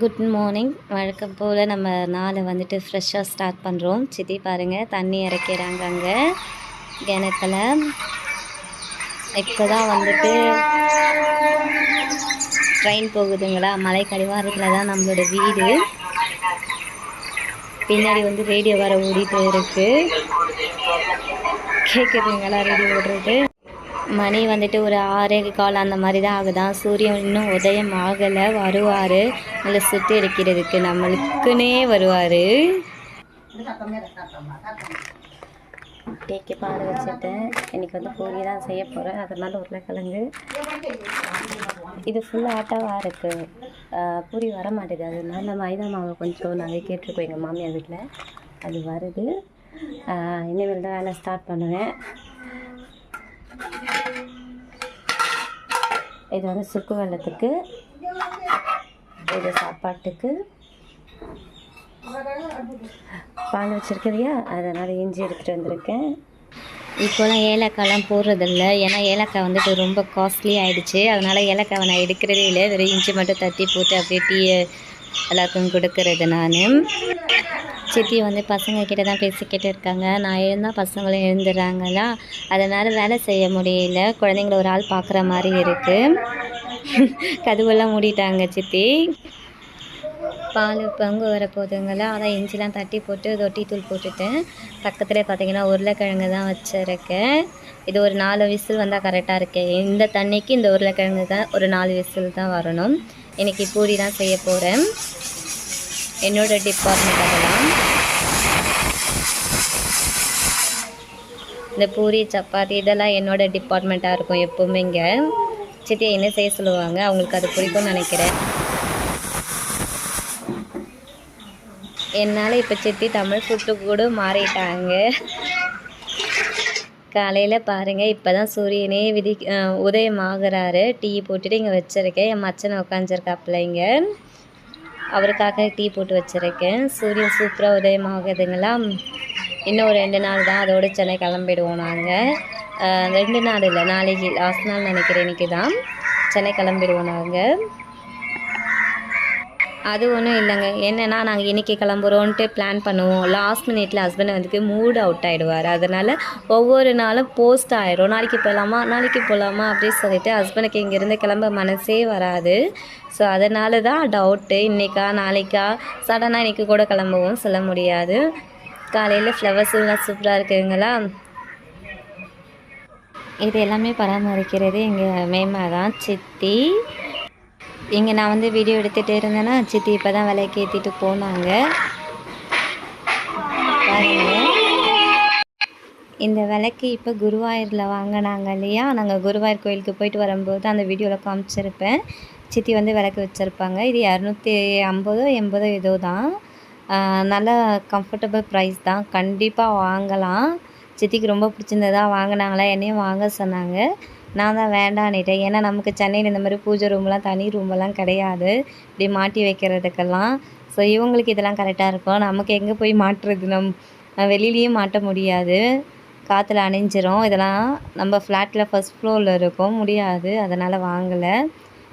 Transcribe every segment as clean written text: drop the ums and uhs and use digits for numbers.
Good morning. வழக்கம் போல் நம்ம நாளை வந்துட்டு ஃப்ரெஷ்ஷாக ஸ்டார்ட் பண்ணுறோம். சித்தி பாருங்கள் தண்ணி இறக்கிறாங்க அங்கே கிணத்துல. இப்போ தான் வந்துட்டு ட்ரெயின் போகுதுங்களா. மலை கடிவாரத்தில் தான் நம்மளோட வீடு. பின்னாடி வந்து ரேடியோ வர ஓடிட்டு இருக்குது. கேட்குதுங்களா ரேடியோ ஓடுறது. மணி வந்துட்டு ஒரு 6:15 அந்த மாதிரி தான் ஆகுதான். சூரியன் இன்னும் உதயம் ஆகலை. வருவார் நல்லா சுற்றி இருக்கிறதுக்கு, நம்மளுக்குன்னே வருவார். டேக்கே பாட வச்சுட்டேன். இன்றைக்கி வந்து பூரி தான் செய்ய போகிறேன். அதனால் உருளைக்கிழங்கு இது ஃபுல்லாக ஆட்டாவாக இருக்குது. பூரி வர மாட்டேது. அதனால மைதா மாவு கொஞ்சம் நாங்கள் கேட்டிருக்கோம் எங்கள் மாமியார் வீட்டில். அது வருது. இனிமேல் தான் வேலை ஸ்டார்ட் பண்ணுவேன். இது வந்து சுக்கு வெள்ளத்துக்கு, இது சாப்பாட்டுக்கு. பால் வச்சுருக்குறியா, அதனால் இஞ்சி எடுத்துகிட்டு வந்திருக்கேன். இப்போலாம் ஏலக்காய்லாம் போடுறதில்ல. ஏன்னா ஏலக்காய் வந்துட்டு ரொம்ப காஸ்ட்லி ஆகிடுச்சு. அதனால் ஏலக்காவை நான் எடுக்கிறதே இல்லை. வெறும் இஞ்சி மட்டும் தட்டி போட்டு அப்படியே டீயை எல்லாருக்கும் கொடுக்கறது. நான் சித்தி வந்து பசங்கக்கிட்ட தான் பேசிக்கிட்டு இருக்காங்க. நான் எழுந்தால் பசங்களும் எழுந்துடுறாங்களா, அதனால் வேலை செய்ய முடியல. குழந்தைங்கள ஒரு ஆள் பார்க்குற மாதிரி இருக்குது. கதவெல்லாம் மூடிட்டாங்க சித்தி. பால் பங்கு வர போதுங்களா, அதான் இஞ்சிலாம் தட்டி போட்டு ரொட்டி தூள் போட்டுட்டேன். பக்கத்தில் பார்த்திங்கன்னா உருளைக்கிழங்கு தான் வச்சுருக்கேன். இது ஒரு 4 விசில் வந்தால் கரெக்டாக இருக்கு. இந்த தண்ணிக்கு இந்த உருளைக்கிழங்கு தான் ஒரு 4 விசில் தான் வரணும். இன்றைக்கி பூரி தான் செய்ய போகிறேன். என்னோட டிபார்ட்மெண்ட் அதெல்லாம். இந்த பூரி சப்பாத்தி இதெல்லாம் என்னோட டிபார்ட்மெண்ட்டாக இருக்கும் எப்போவுமே. இங்கே சித்தியை என்ன செய்ய சொல்லுவாங்க, அவங்களுக்கு அது பிடிக்கும்னு நினைக்கிறேன். என்னால் இப்போ சித்தி தமிழ் ஃபுட்டு கூட மாறிட்டாங்க. காலையில் பாருங்கள், இப்போ தான் சூரியனே உதயமாகிறாரு. டீ போட்டுட்டு இங்கே வச்சுருக்கேன். என் மச்சனை உட்காந்துருக்காப்புல இங்கே. அவருக்காக டீ போட்டு வச்சுருக்கேன். சூரியன் சூப்பராக உதயமாகுதுங்களா. இன்னும் ஒரு 2 நாள் தான், அதோடு சென்னை கிளம்பிடுவோம் நாங்கள். 2 நாள் இல்லை, நாளைக்கு லாஸ்ட் நாள் நினைக்கிறேன். இன்றைக்கி தான் சென்னை கிளம்பிடுவோம் நாங்கள். அது ஒன்றும் இல்லைங்க. என்னென்னா நாங்கள் இன்றைக்கி கிளம்புறோன்ட்டு பிளான் பண்ணுவோம். லாஸ்ட் மினிட்ல ஹஸ்பண்ட் வந்துட்டு மூட் அவுட் ஆகிடுவார். அதனால் ஒவ்வொரு நாளும் போஸ்ட் ஆகிடும். நாளைக்கு போகலாமா அப்படின்னு சொல்லிட்டு ஹஸ்பண்டுக்கு இங்கேருந்து கிளம்ப மனசே வராது. ஸோ அதனால தான் டவுட்டு, இன்றைக்கா நாளைக்கா சடனாக இன்றைக்கி கூட கிளம்புவோம் சொல்ல முடியாது. காலையில் ஃப்ளவர்ஸ்லாம் சூப்பராக இருக்குதுங்களா. இது எல்லாமே பராமரிக்கிறது எங்கள் மேமா தான், சித்தி. இங்கே நான் வந்து வீடியோ எடுத்துகிட்டு இருந்தேன்னா சித்தி இப்போ தான் விலைக்கு ஏற்றிட்டு போனாங்க. இந்த விலைக்கு இப்போ குருவாயூரில் வாங்கினாங்க இல்லையா. நாங்கள் குருவாயூர் கோயிலுக்கு போயிட்டு வரும்போது அந்த வீடியோவில் காமிச்சிருப்பேன். சித்தி வந்து விளக்கு வச்சுருப்பாங்க. இது 250 80 ஏதோ தான். நல்லா கம்ஃபர்டபுள் ப்ரைஸ் தான். கண்டிப்பாக வாங்கலாம். சித்திக்கு ரொம்ப பிடிச்சிருந்ததா வாங்கினாங்களா, என்னையும் வாங்க சொன்னாங்க. நான் தான் வேண்டான்னுட்டேன். ஏன்னா நமக்கு சென்னையில் இந்த மாதிரி பூஜை ரூம்லாம் தனி ரூமெல்லாம் கிடையாது, இப்படி மாட்டி வைக்கிறதுக்கெல்லாம். ஸோ இவங்களுக்கு இதெல்லாம் கரெக்டாக இருக்கும். நமக்கு எங்கே போய் மாட்டுறது, வெளியிலையும் மாட்ட முடியாது, காற்றுல அணிஞ்சிரும். இதெல்லாம் நம்ம ஃப்ளாட்டில் ஃபஸ்ட் ஃப்ளோரில் இருக்கும், முடியாது. அதனால் வாங்கலை.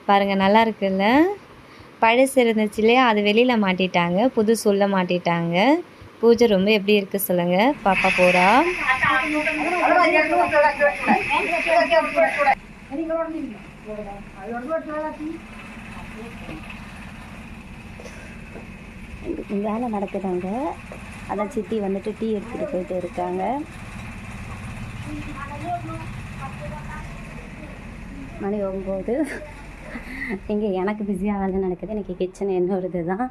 பாருங்கள் நல்லா இருக்குல்ல. பழசு இருந்துச்சு இல்லையா, அது வெளியில் மாட்டிட்டாங்க, புதுசு உள்ள மாட்டிட்டாங்க. பூஜை ரொம்ப எப்படி இருக்குது சொல்லுங்கள். பாப்பா போகிறா. வேலை நடக்குதாங்க. அதான் சித்தி வந்துட்டு டீ எடுத்துகிட்டு போயிட்டு இருக்காங்க. மணி 9. இங்கே எனக்கு பிஸியாக வேலை நடக்குது. இன்றைக்கி கிச்சன் என்னோடது தான்.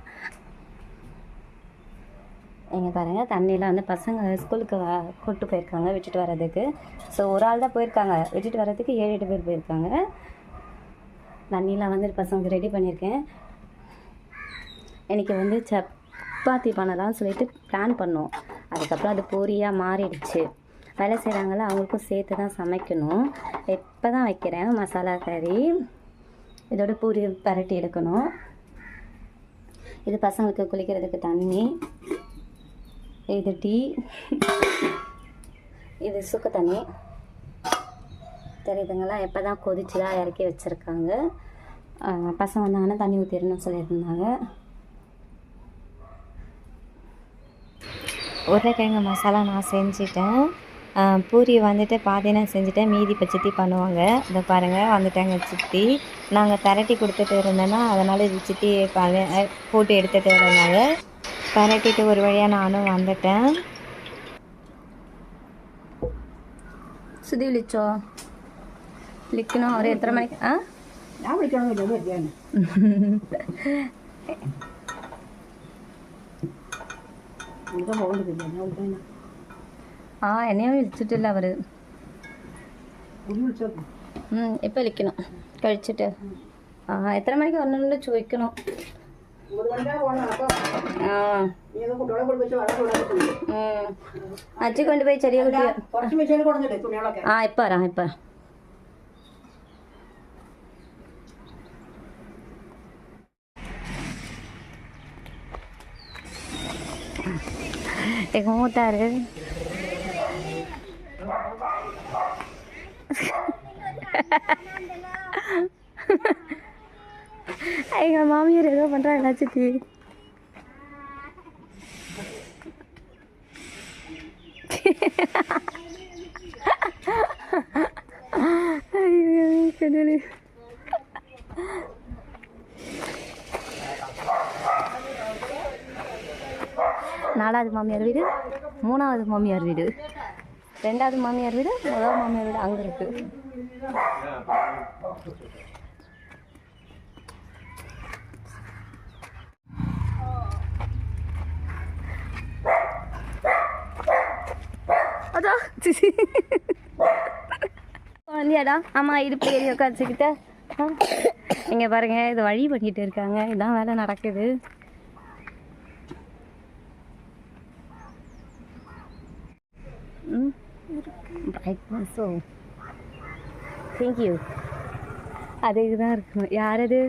இங்கே பாருங்கள், தண்ணியில் வந்து பசங்க ஸ்கூலுக்கு கூப்பிட்டு போயிருக்காங்க விட்டுட்டு வர்றதுக்கு. ஸோ ஒரு ஆள் தான் போயிருக்காங்க, விட்டுட்டு வர்றதுக்கு 7-8 பேர் போயிருக்காங்க. தண்ணியில் வந்து பசங்களுக்கு ரெடி பண்ணியிருக்கேன். இன்றைக்கி வந்து சப்பாத்தி பண்ணலாம்னு சொல்லிட்டு பிளான் பண்ணோம். அதுக்கப்புறம் அது பூரியாக மாறிடுச்சு. வேலை செய்கிறாங்கள அவங்களுக்கும் சேர்த்து தான் சமைக்கணும். இப்போ தான் வைக்கிறேன் மசாலா கறி. இதோட பூரி பரட்டி எடுக்கணும். இது பசங்களுக்கு குளிக்கிறதுக்கு தண்ணி, இது டீ, இது சுக்கு தண்ணி. தெரியுதுங்களா. எப்போ தான் கொதிச்சுலாம் இறக்கி வச்சுருக்காங்க. பசங்க வந்தாங்கன்னா தண்ணி ஊற்றிடணும்னு சொல்லியிருந்தாங்க. உருளைக்கிழங்கு மசாலா நான் செஞ்சிட்டேன். பூரி வந்துட்டு பாதி நான் செஞ்சுட்டேன், மீதி இப்போ சித்தி பண்ணுவாங்க. இதை பாருங்கள் வந்துட்டாங்க சித்தி. நாங்கள் திரட்டி கொடுத்துட்டு இருந்தேன்னா அதனால் இது சித்தி போட்டு எடுத்துகிட்டு இருந்தாங்க. திரட்டிட்டு ஒரு வழியாக நானும் வந்துட்டேன். சுதி விழிச்சோ விழிக்கணும். அவர் எத்தனை மணிக்கு நான் விழிக்கணும் என்னையும் விழிச்சிட்டு இல்லை அவர். எப்போ விழிக்கணும் கழிச்சிட்டு எத்தனை மணிக்கு வரணும்னு வைக்கணும். அச்சு கொண்டு போய் சரியா இப்போ வரேன் இப்போ. எங்க மூத்தாரு எங்க மாமியார் ஏதோ பண்றாங்க சித்தி. கடவுளே. நாலாவது மாமியார் வீடு, மூணாவது மாமியார் வீடு, ரெண்டாவது மாமியார் வீடு, முதல் மாமியார் வீடு அங்கே இருக்கு. அதான் குழந்தையாடா. ஆமாம் இடுப்பு ஏறி உட்காந்துக்கிட்ட. இங்கே பாருங்க இது வழி பண்ணிட்டு இருக்காங்க. இதான் வேலை நடக்குது. பிரைட்னஸோ தேங்க்யூ. அதுக்கு தான் இருக்கணும். யார் அது?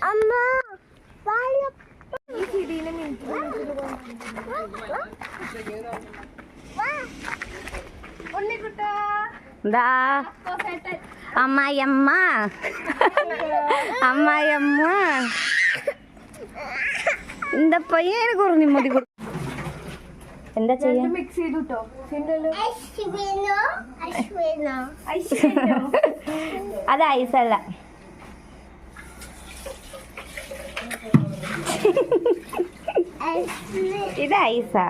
அம்மா அம்மாயம்மா அம்மாயம்மா இந்த பையன் எனக்கு ஒரு நிம்மதி கொடு. എന്താ ചെയ്യാ? അത് ഐസല്ല. ഇത് ഐസാ.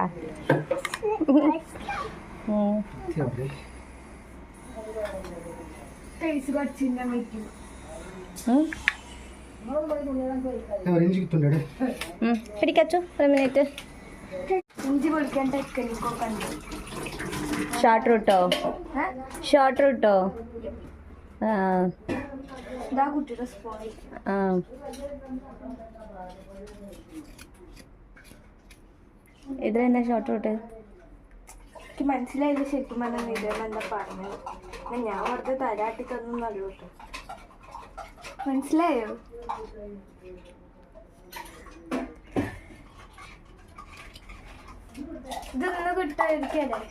പിടിക്കച്ചു ഒരു minute. Short Ruto? Short Ruto? ഇതെന്നാ ഷോർട്ട് റൂട്ട്? എനിക്ക് മനസ്സിലായില്ല ശരിക്കും പറഞ്ഞാൽ ഇതെന്താ പറഞ്ഞത്. ഞാൻ വെറുതെ തരാട്ടി തന്നല്ലോ കേട്ടോ. മനസ്സിലായോ? ഇതൊന്ന് കിട്ടാതിരിക്കല്ലേ.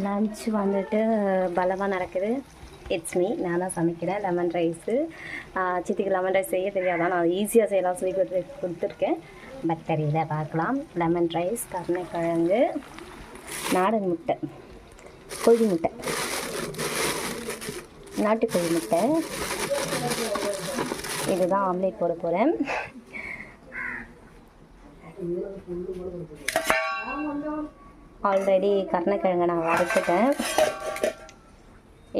லன்ச் வந்துட்டு பலமாக நடக்குது. இட்ஸ் மீ, நான் தான் சமைக்கிறேன். Lemon rice. சித்திக்கு லெமன் ரைஸ் செய்ய தெரியாதான், நான் ஈஸியாக செய்யலாம் சொல்லி கொடுத்துருக்கேன். பட் தெரியல, பார்க்கலாம். லெமன் ரைஸ், கருணைக்கிழங்கு, நாடன் முட்டை, கோழி முட்டை, நாட்டுக்கோழி முட்டை. இதுதான் ஆம்லேட் போட போகிறேன். ஆல்ரெடி கருணைக்கிழங்கை நான் வறுத்துட்டேன்.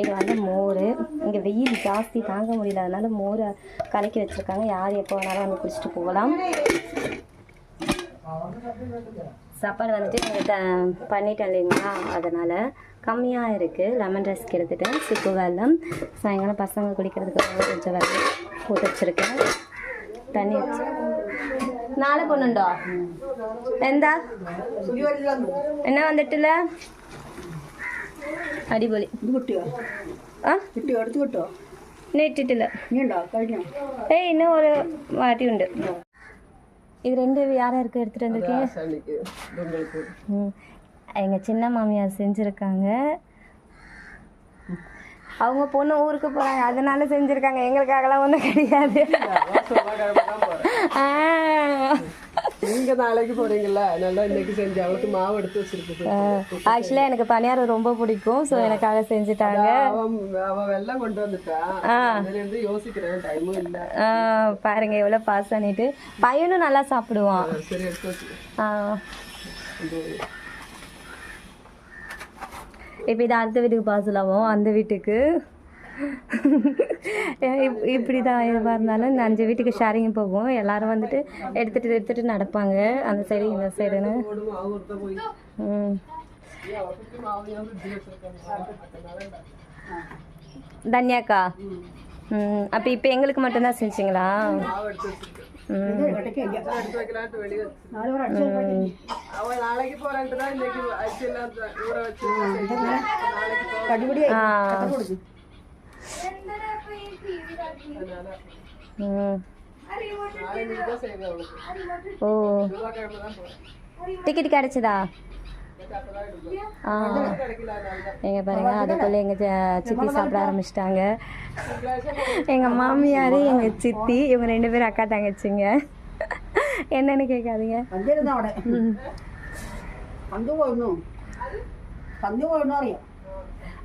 இது வந்து மோர். இங்கே வெயில் ஜாஸ்தி தாங்க முடியல, அதனால மோரை கலக்கி வச்சுருக்காங்க. யார் எப்போ வேணாலும் வந்து குடிச்சிட்டு போகலாம். சாப்பாடு வந்துட்டு நீங்கள் பண்ணிட்டேன் இல்லைங்களா, அதனால் கம்மியாக இருக்குது. லெமன் ரைஸ்க்கு எடுத்துட்டேன். சுக்கு வெல்லம், சாயங்காலம் பசங்க குடிக்கிறதுக்கு கொஞ்சம் வெல்லம் போட்டு வச்சுருக்கேன். தண்ணி வச்சு നാളെ പൊണ്ണുണ്ടോ? എന്താ എന്നാ വന്നിട്ടില്ല? അടിപൊളി. ആ ഇന്നെ ഇട്ടിട്ടില്ല. ഏയ് இன்னும் ஒரு வாட்டி உண்டு. இது ரெண்டு யார் யாருக்கு எடுத்துகிட்டு வந்திருக்கீங்க? எங்கள் சின்ன மாமியார் செஞ்சுருக்காங்க. அவங்க பொண்ணு ஊருக்கு போகிறாங்க, அதனால செஞ்சுருக்காங்க. எங்களுக்காகலாம் ஒன்றும் கிடையாது. நீங்க நாளைக்கு போறீங்களா, நல்லா இன்னைக்கு செஞ்சு அவளுக்கு மாவு எடுத்து வச்சிருக்கு. ஆக்சுவலாக எனக்கு பணியாரம் ரொம்ப பிடிக்கும். ஸோ எனக்காக செஞ்சுட்டாங்க. அவ வெள்ளம் கொண்டு வந்துட்டா, அதுலேருந்து யோசிக்கிறேன், டைமும் இல்லை. பாருங்க எவ்வளோ பாஸ் பண்ணிட்டு. பையனும் நல்லா சாப்பிடுவான். சரி எடுத்து வச்சு. இப்போ இது அடுத்த வீட்டுக்கு பார்சல் ஆகும், அந்த வீட்டுக்கு. இப்படி தான் எதுவாக இருந்தாலும் இந்த 5 வீட்டுக்கு ஷேரிங் போகும். எல்லாரும் வந்துட்டு எடுத்துட்டு நடப்பாங்க, அந்த சைடு இந்த சைடுன்னு. தன்யாக்கா, அப்போ இப்போ எங்களுக்கு மட்டும்தான் செஞ்சிங்களா? நாளைக்கு போறேன்ட்டு தான் இன்னைக்கு ஊற வச்சு. ஓ, டிக்கெட் கிடைச்சதா? எங்க பாருங்க, அதுக்குள்ள எங்க சித்தி சாப்பிட ஆரம்பிச்சிட்டாங்க. எங்க மாமியார், எங்க சித்தி, இவங்க 2 பேரும் அக்கா தங்கச்சிங்க. என்னன்னு கேட்காதீங்க.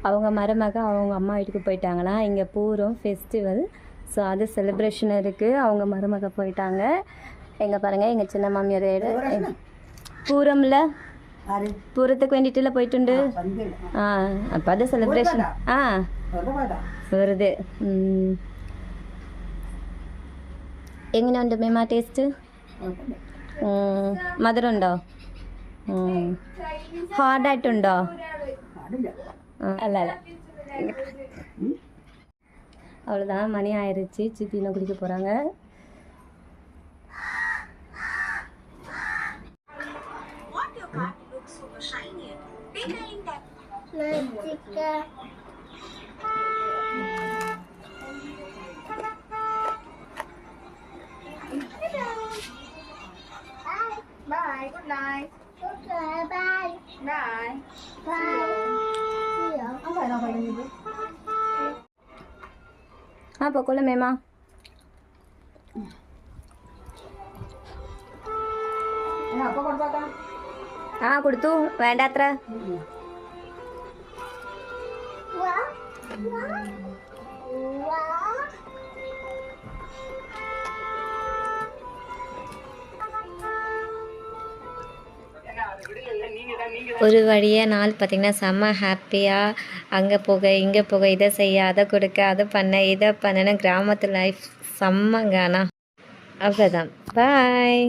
அவங்க மருமக அவங்க அம்மா வீட்டுக்கு போயிட்டாங்களா. இங்கே பூரம் ஃபெஸ்டிவல், ஸோ அது செலிப்ரேஷன் இருக்குது. அவங்க மருமக போயிட்டாங்க. எங்கே பாருங்கள், எங்கள் சின்ன மாமியார் பூரம்ல பூரத்துக்கு வேண்டிட்டுல போயிட்டுண்டு. அப்போ அது செலிப்ரேஷன் வருது. എങ്ങനെയുണ്ട് മേമ ടേസ്റ്റ്? മധുരമുണ്ടോ? ഹാർഡായിട്ടുണ്ടോ? അല്ല അല്ല, அவ்வளோதான். மணி ஆயிடுச்சு, சித்தி இன்னும் குடிக்க போகிறாங்க. Bye, good night. Okay, bye. Bye. Bye. pokoknya memang. കൊടുത്തു, വേണ്ട അത്ര. ஒரு வழியாக நாள் பார்த்திங்கன்னா செம்ம ஹாப்பியாக, அங்கே போக இங்கே போக, இதை செய்ய அதை கொடுக்க அதை பண்ண இதை பண்ணணும். கிராமத்து லைஃப் செம்மங்க. ஆனால் அவ்வளோதான். பாய்.